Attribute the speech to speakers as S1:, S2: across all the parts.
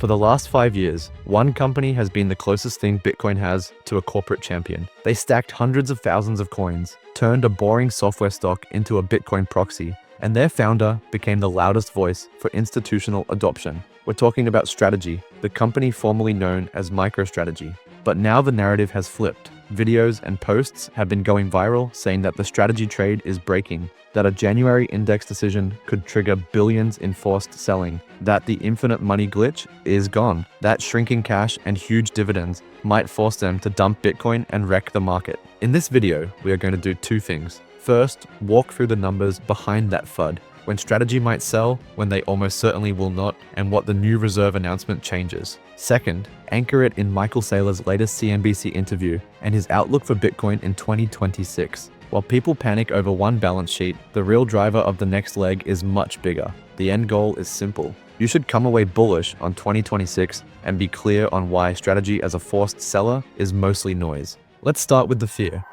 S1: For the last 5 years, one company has been the closest thing Bitcoin has to a corporate champion. They stacked hundreds of thousands of coins, turned a boring software stock into a Bitcoin proxy, and their founder became the loudest voice for institutional adoption. We're talking about Strategy, the company formerly known as MicroStrategy. But now the narrative has flipped. Videos and posts have been going viral saying that the Strategy trade is breaking, that a January index decision could trigger billions in forced selling, that the infinite money glitch is gone, that shrinking cash and huge dividends might force them to dump Bitcoin and wreck the market. In this video, we are going to do two things. First, walk through the numbers behind that FUD, when Strategy might sell, when they almost certainly will not, and what the new reserve announcement changes. Second, anchor it in Michael Saylor's latest CNBC interview and his outlook for Bitcoin in 2026. While people panic over one balance sheet, the real driver of the next leg is much bigger. The end goal is simple. You should come away bullish on 2026 and be clear on why Strategy as a forced seller is mostly noise. Let's start with the fear.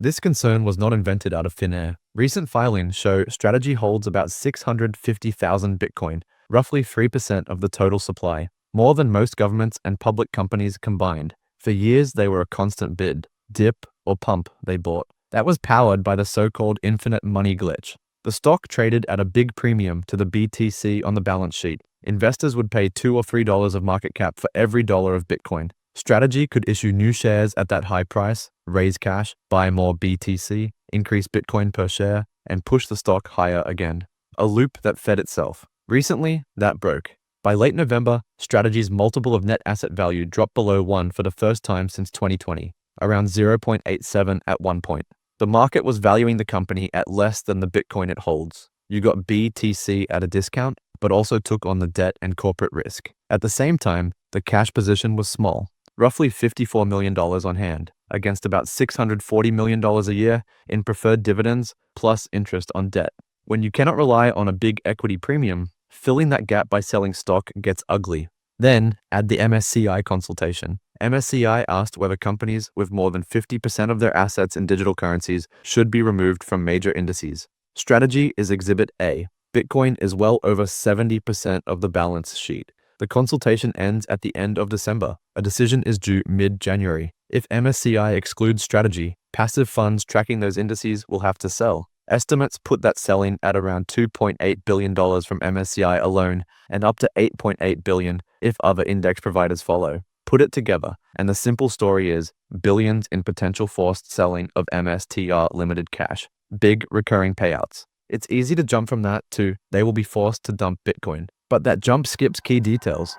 S1: This concern was not invented out of thin air. Recent filings show Strategy holds about 650,000 Bitcoin, roughly 3% of the total supply, more than most governments and public companies combined. For years, they were a constant bid, dip, or pump they bought. That was powered by the so-called infinite money glitch. The stock traded at a big premium to the BTC on the balance sheet. Investors would pay $2 or $3 of market cap for every dollar of Bitcoin. Strategy could issue new shares at that high price, raise cash, buy more BTC, increase Bitcoin per share, and push the stock higher again. A loop that fed itself. Recently, that broke. By late November, Strategy's multiple of net asset value dropped below 1 for the first time since 2020, around 0.87 at one point. The market was valuing the company at less than the Bitcoin it holds. You got BTC at a discount, but also took on the debt and corporate risk. At the same time, the cash position was small, roughly $54 million on hand, against about $640 million a year in preferred dividends plus interest on debt. When you cannot rely on a big equity premium, filling that gap by selling stock gets ugly. Then, add the MSCI consultation. MSCI asked whether companies with more than 50% of their assets in digital currencies should be removed from major indices. Strategy is Exhibit A. Bitcoin is well over 70% of the balance sheet. The consultation ends at the end of December. A decision is due mid-January. If MSCI excludes Strategy, passive funds tracking those indices will have to sell. Estimates put that selling at around $2.8 billion from MSCI alone and up to $8.8 billion if other index providers follow. Put it together, and the simple story is billions in potential forced selling of MSTR limited cash. Big recurring payouts. It's easy to jump from that to they will be forced to dump Bitcoin, but that jump skips key details.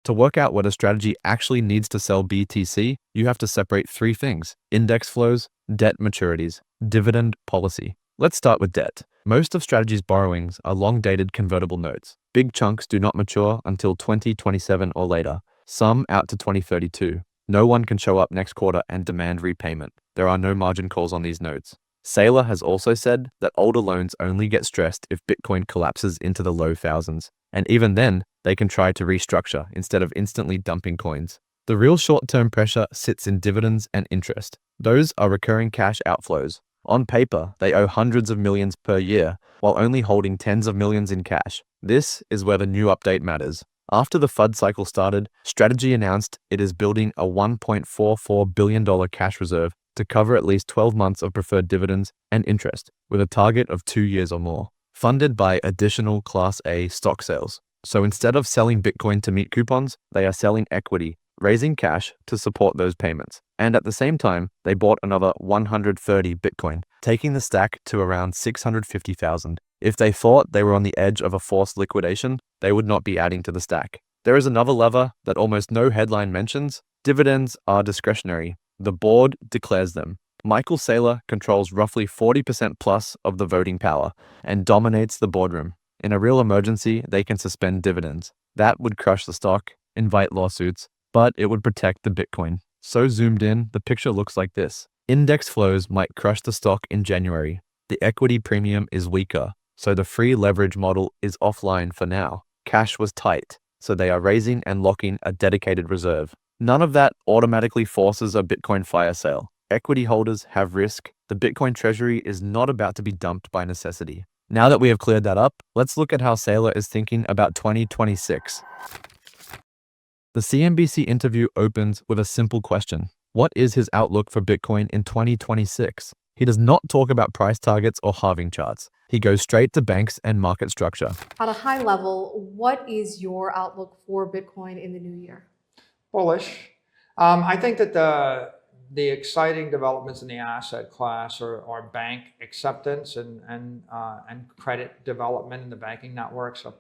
S1: To work out whether Strategy actually needs to sell BTC, you have to separate three things: index flows, debt maturities, dividend policy. Let's start with debt. Most of Strategy's borrowings are long-dated convertible notes. Big chunks do not mature until 2027 or later, some out to 2032. No one can show up next quarter and demand repayment. There are no margin calls on these notes. Saylor has also said that older loans only get stressed if Bitcoin collapses into the low thousands. And even then, they can try to restructure instead of instantly dumping coins. The real short-term pressure sits in dividends and interest. Those are recurring cash outflows. On paper, they owe hundreds of millions per year, while only holding tens of millions in cash. This is where the new update matters. After the FUD cycle started, Strategy announced it is building a $1.44 billion cash reserve to cover at least 12 months of preferred dividends and interest, with a target of 2 years or more, funded by additional Class A stock sales. So instead of selling Bitcoin to meet coupons, they are selling equity, raising cash to support those payments. And at the same time, they bought another 130 Bitcoin, taking the stack to around 650,000. If they thought they were on the edge of a forced liquidation, they would not be adding to the stack. There is another lever that almost no headline mentions. Dividends are discretionary. The board declares them. Michael Saylor controls roughly 40% plus of the voting power and dominates the boardroom. In a real emergency, they can suspend dividends. That would crush the stock, invite lawsuits, but it would protect the Bitcoin. So zoomed in, the picture looks like this. Index flows might crush the stock in January. The equity premium is weaker, so the free leverage model is offline for now. Cash was tight, so they are raising and locking a dedicated reserve. None of that automatically forces a Bitcoin fire sale. Equity holders have risk. The Bitcoin treasury is not about to be dumped by necessity. Now that we have cleared that up, let's look at how Saylor is thinking about 2026. The CNBC interview opens with a simple question. What is his outlook for Bitcoin in 2026? He does not talk about price targets or halving charts. He goes straight to banks and market structure.
S2: At a high level, what is your outlook for Bitcoin in the new year?
S3: Bullish. I think that the exciting developments in the asset class are bank acceptance and credit development in the banking network. So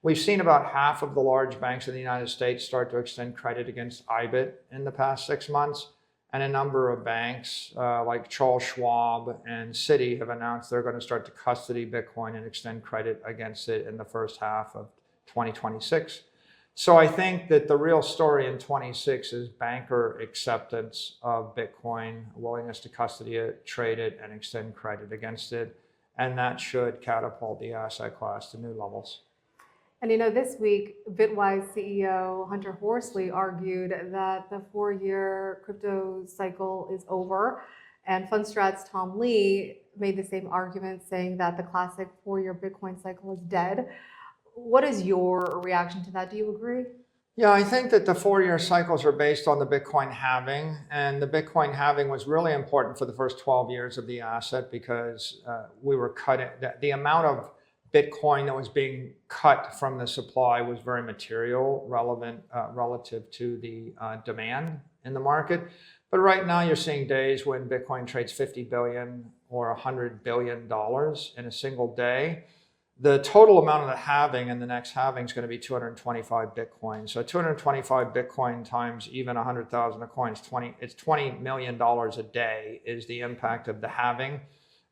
S3: we've seen about half of the large banks in the United States start to extend credit against IBIT in the past 6 months. And a number of banks like Charles Schwab and Citi have announced they're going to start to custody Bitcoin and extend credit against it in the first half of 2026. So I think that the real story in 26 is banker acceptance of Bitcoin, willingness to custody it, trade it, and extend credit against it. And that should catapult the asset class to new levels.
S2: And this week, Bitwise CEO Hunter Horsley argued that the 4-year crypto cycle is over. And Fundstrat's Tom Lee made the same argument, saying that the classic 4-year Bitcoin cycle is dead. What is your reaction to that? Do you agree?
S3: Yeah, I think that the 4-year cycles are based on the Bitcoin halving. And the Bitcoin halving was really important for the first 12 years of the asset because we were cutting the amount of Bitcoin that was being cut from the supply was very material, relative to the demand in the market. But right now you're seeing days when Bitcoin trades 50 billion or $100 billion in a single day. The total amount of the halving and the next halving is going to be 225 Bitcoin. So 225 Bitcoin times even 100,000 a coin is it's $20 million a day is the impact of the halving.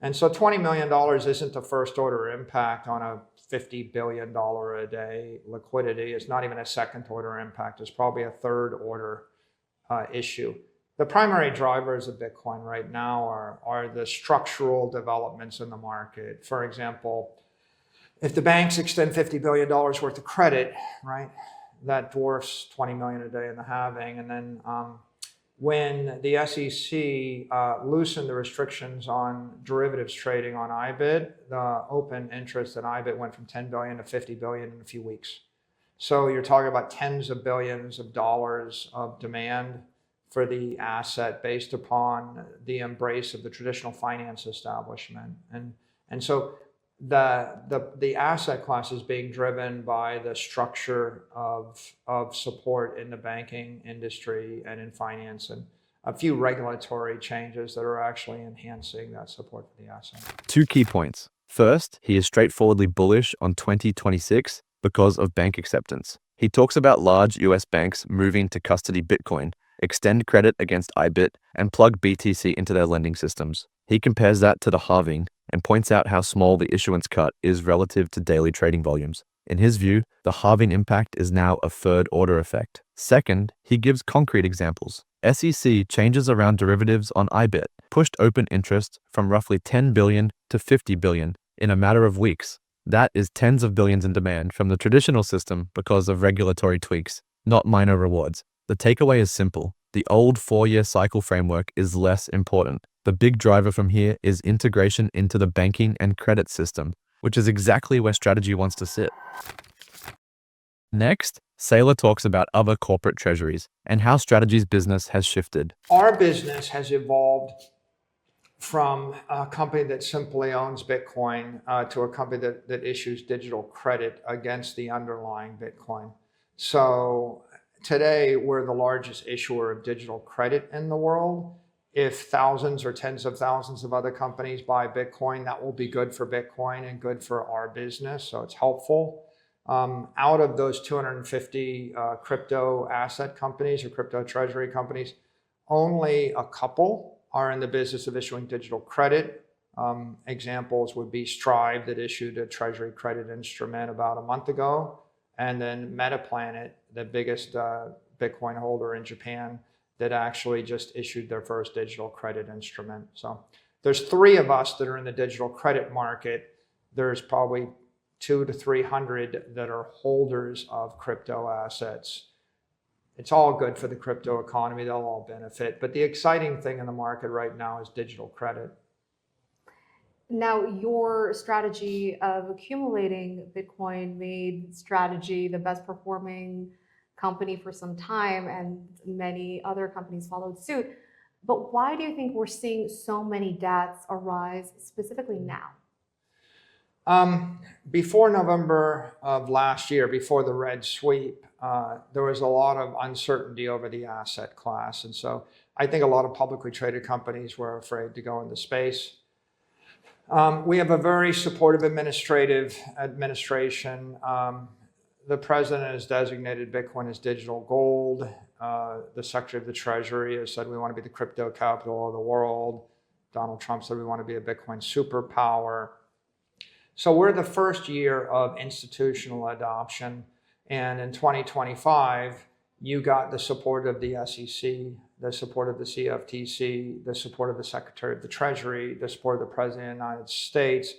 S3: And so $20 million isn't the first order impact on a $50 billion a day liquidity. It's not even a second order impact. It's probably a third order issue. The primary drivers of Bitcoin right now are the structural developments in the market. For example, if the banks extend $50 billion worth of credit, right, that dwarfs 20 million a day in the halving. And then when the SEC loosened the restrictions on derivatives trading on IBIT, the open interest in IBIT went from 10 billion to 50 billion in a few weeks. So you're talking about tens of billions of dollars of demand for the asset based upon the embrace of the traditional finance establishment. And so the asset class is being driven by the structure of support in the banking industry and in finance, and a few regulatory changes that are actually enhancing that support for the asset.
S1: 2 key points. First, he is straightforwardly bullish on 2026 because of bank acceptance. He talks about large US banks moving to custody Bitcoin, extend credit against IBIT, and plug BTC into their lending systems. He compares that to the halving and points out how small the issuance cut is relative to daily trading volumes. In his view, the halving impact is now a third-order effect. Second, he gives concrete examples. SEC changes around derivatives on IBIT pushed open interest from roughly 10 billion to 50 billion in a matter of weeks. That is tens of billions in demand from the traditional system because of regulatory tweaks, not minor rewards. The takeaway is simple. The old 4-year cycle framework is less important. The big driver from here is integration into the banking and credit system, which is exactly where strategy wants to sit. Next, Saylor talks about other corporate treasuries and how strategy's business has shifted.
S3: Our business has evolved from a company that simply owns Bitcoin to a company that issues digital credit against the underlying Bitcoin. So today, we're the largest issuer of digital credit in the world. If thousands or tens of thousands of other companies buy Bitcoin, that will be good for Bitcoin and good for our business. So it's helpful. Out of those 250 crypto asset companies or crypto treasury companies, only a couple are in the business of issuing digital credit. Examples would be Strive, that issued a treasury credit instrument about a month ago, and then Metaplanet, the biggest Bitcoin holder in Japan, that actually just issued their first digital credit instrument. So there's 3 of us that are in the digital credit market. There's probably 200 to 300 that are holders of crypto assets. It's all good for the crypto economy. They'll all benefit. But the exciting thing in the market right now is digital credit.
S2: Now, your strategy of accumulating Bitcoin made Strategy the best performing company for some time, and many other companies followed suit. But why do you think we're seeing so many deaths arise specifically now?
S3: Before November of last year, before the red sweep, there was a lot of uncertainty over the asset class. And so I think a lot of publicly traded companies were afraid to go into space. We have a very supportive administration. The president has designated Bitcoin as digital gold. The Secretary of the Treasury has said we want to be the crypto capital of the world. Donald Trump said we want to be a Bitcoin superpower. So we're the first year of institutional adoption. And in 2025, you got the support of the SEC, the support of the CFTC, the support of the Secretary of the Treasury, the support of the President of the United States.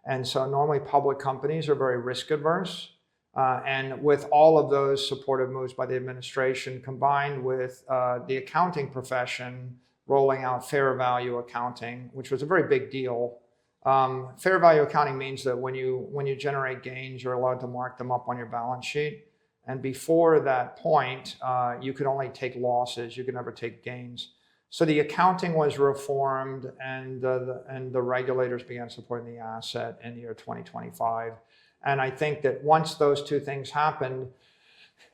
S3: And so normally public companies are very risk adverse. And with all of those supportive moves by the administration, combined with the accounting profession rolling out fair value accounting, which was a very big deal. Fair value accounting means that when you generate gains, you're allowed to mark them up on your balance sheet. And before that point, you could only take losses. You could never take gains. So the accounting was reformed, and the regulators began supporting the asset in the year 2025. And I think that once those two things happened,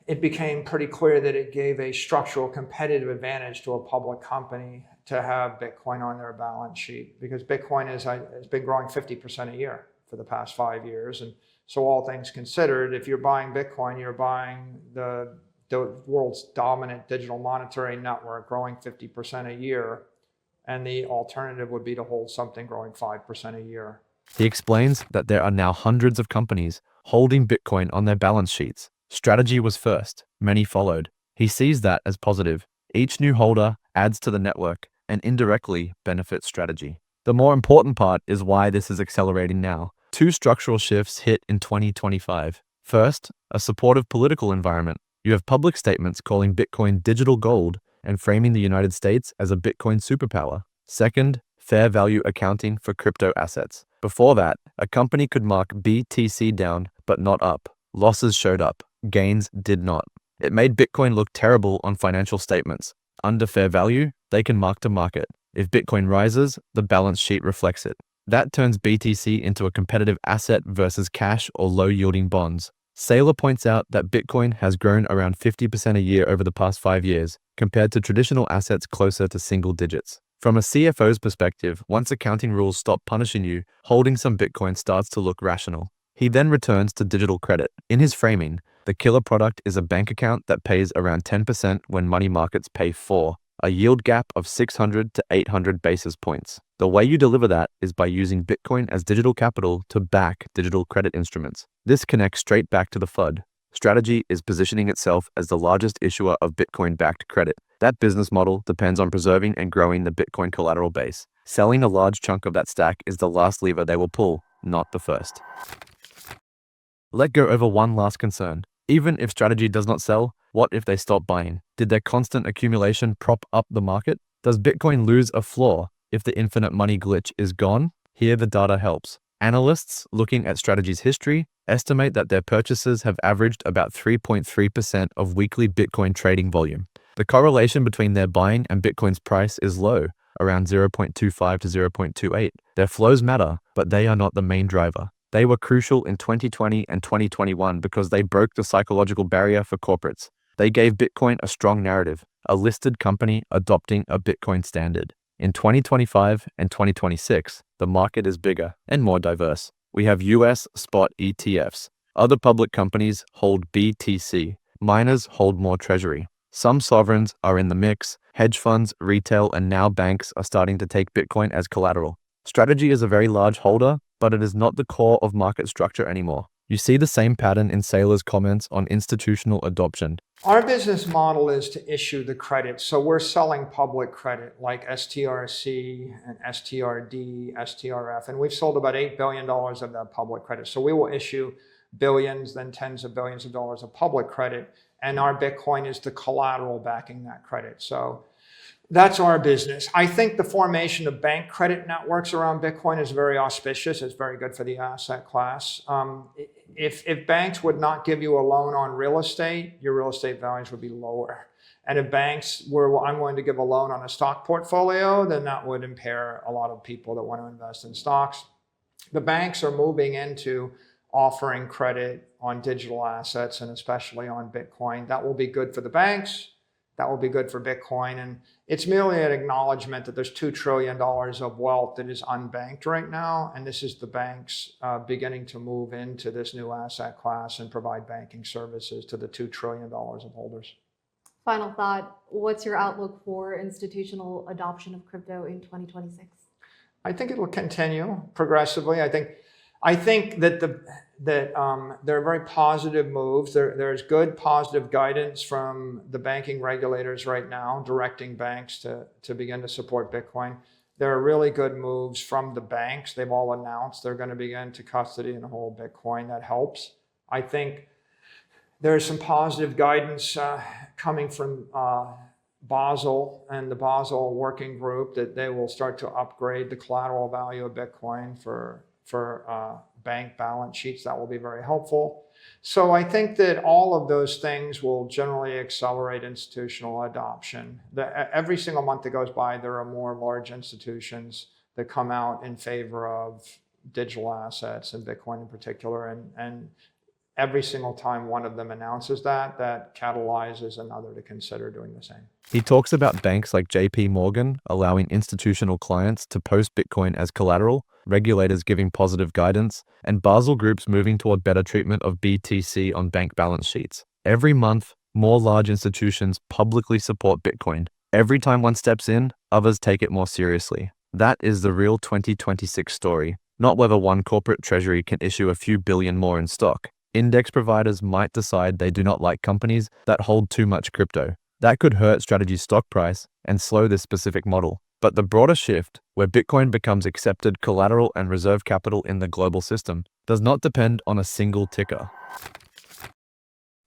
S3: it became pretty clear that it gave a structural competitive advantage to a public company to have Bitcoin on their balance sheet, because Bitcoin has been growing 50% a year for the past 5 years. And so all things considered, if you're buying Bitcoin, you're buying the world's dominant digital monetary network growing 50% a year. And the alternative would be to hold something growing 5% a year.
S1: He explains that there are now hundreds of companies holding Bitcoin on their balance sheets. Strategy was first, many followed. He sees that as positive. Each new holder adds to the network and indirectly benefits Strategy. The more important part is why this is accelerating now. Two structural shifts hit in 2025. First, a supportive political environment. You have public statements calling Bitcoin digital gold and framing the United States as a Bitcoin superpower. Second, fair value accounting for crypto assets. Before that, a company could mark BTC down but not up. Losses showed up. Gains did not. It made Bitcoin look terrible on financial statements. Under fair value, they can mark to market. If Bitcoin rises, the balance sheet reflects it. That turns BTC into a competitive asset versus cash or low-yielding bonds. Saylor points out that Bitcoin has grown around 50% a year over the past 5 years, compared to traditional assets closer to single digits. From a CFO's perspective, once accounting rules stop punishing you, holding some Bitcoin starts to look rational. He then returns to digital credit. In his framing, the killer product is a bank account that pays around 10% when money markets pay 4%, a yield gap of 600 to 800 basis points. The way you deliver that is by using Bitcoin as digital capital to back digital credit instruments. This connects straight back to the FUD. Strategy is positioning itself as the largest issuer of Bitcoin-backed credit. That business model depends on preserving and growing the Bitcoin collateral base. Selling a large chunk of that stack is the last lever they will pull, not the first. Let go over one last concern. Even if Strategy does not sell, what if they stop buying? Did their constant accumulation prop up the market? Does Bitcoin lose a floor if the infinite money glitch is gone? Here the data helps. Analysts looking at Strategy's history estimate that their purchases have averaged about 3.3% of weekly Bitcoin trading volume. The correlation between their buying and Bitcoin's price is low, around 0.25 to 0.28. Their flows matter, but they are not the main driver. They were crucial in 2020 and 2021 because they broke the psychological barrier for corporates. They gave Bitcoin a strong narrative, a listed company adopting a Bitcoin standard. In 2025 and 2026, the market is bigger and more diverse. We have US spot ETFs. Other public companies hold BTC. Miners hold more treasury. Some sovereigns are in the mix. Hedge funds, retail, and now banks are starting to take Bitcoin as collateral. Strategy is a very large holder, but it is not the core of market structure anymore. You see the same pattern in Saylor's comments on institutional adoption.
S3: Our business model is to issue the credit. So we're selling public credit like STRC and STRD, STRF, and we've sold about $8 billion of that public credit. So we will issue billions, then tens of billions of dollars of public credit, and our Bitcoin is the collateral backing that credit. So That's our business. I think the formation of bank credit networks around Bitcoin is very auspicious. It's very good for the asset class. If banks would not give you a loan on real estate, your real estate values would be lower. And if banks were unwilling to give a loan on a stock portfolio, then that would impair a lot of people that want to invest in stocks. The banks are moving into offering credit on digital assets and especially on Bitcoin. That will be good for the banks. That will be good for Bitcoin. And it's merely an acknowledgement that there's $2 trillion of wealth that is unbanked right now. And this is the banks beginning to move into this new asset class and provide banking services to the $2 trillion of holders.
S2: Final thought, what's your outlook for institutional adoption of crypto in 2026?
S3: I think it will continue progressively. I think that there are very positive moves. There's good positive guidance from the banking regulators right now, directing banks to begin to support Bitcoin. There are really good moves from the banks. They've all announced they're going to begin to custody and hold Bitcoin. That helps. I think there's some positive guidance coming from Basel and the Basel working group that they will start to upgrade the collateral value of Bitcoin for bank balance sheets. That will be very helpful. So I think that all of those things will generally accelerate institutional adoption. Every single month that goes by, there are more large institutions that come out in favor of digital assets and Bitcoin in particular. And every single time one of them announces that catalyzes another to consider doing the same.
S1: He talks about banks like JP Morgan allowing institutional clients to post Bitcoin as collateral, regulators giving positive guidance, and Basel groups moving toward better treatment of BTC on bank balance sheets. Every month, more large institutions publicly support Bitcoin. Every time one steps in, others take it more seriously. That is the real 2026 story, not whether one corporate treasury can issue a few billion more in stock. Index providers might decide they do not like companies that hold too much crypto. That could hurt Strategy's stock price and slow this specific model. But the broader shift, where Bitcoin becomes accepted collateral and reserve capital in the global system, does not depend on a single ticker.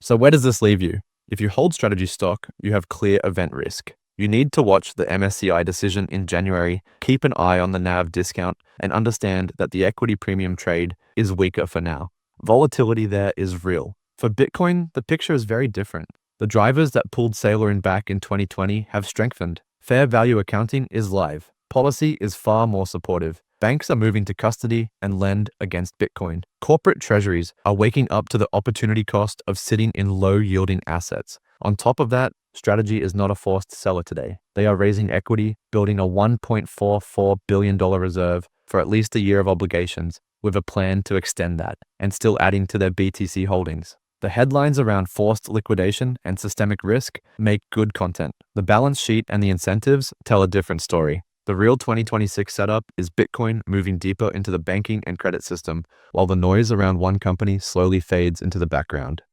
S1: So where does this leave you? If you hold Strategy stock, you have clear event risk. You need to watch the MSCI decision in January, keep an eye on the NAV discount, and understand that the equity premium trade is weaker for now. Volatility there is real. For Bitcoin, the picture is very different. The drivers that pulled Saylor in back in 2020 have strengthened. Fair value accounting is live. Policy is far more supportive. Banks are moving to custody and lend against Bitcoin. Corporate treasuries are waking up to the opportunity cost of sitting in low-yielding assets. On top of that, Strategy is not a forced seller today. They are raising equity, building a $1.44 billion reserve for at least a year of obligations, with a plan to extend that, and still adding to their BTC holdings. The headlines around forced liquidation and systemic risk make good content. The balance sheet and the incentives tell a different story. The real 2026 setup is Bitcoin moving deeper into the banking and credit system, while the noise around one company slowly fades into the background.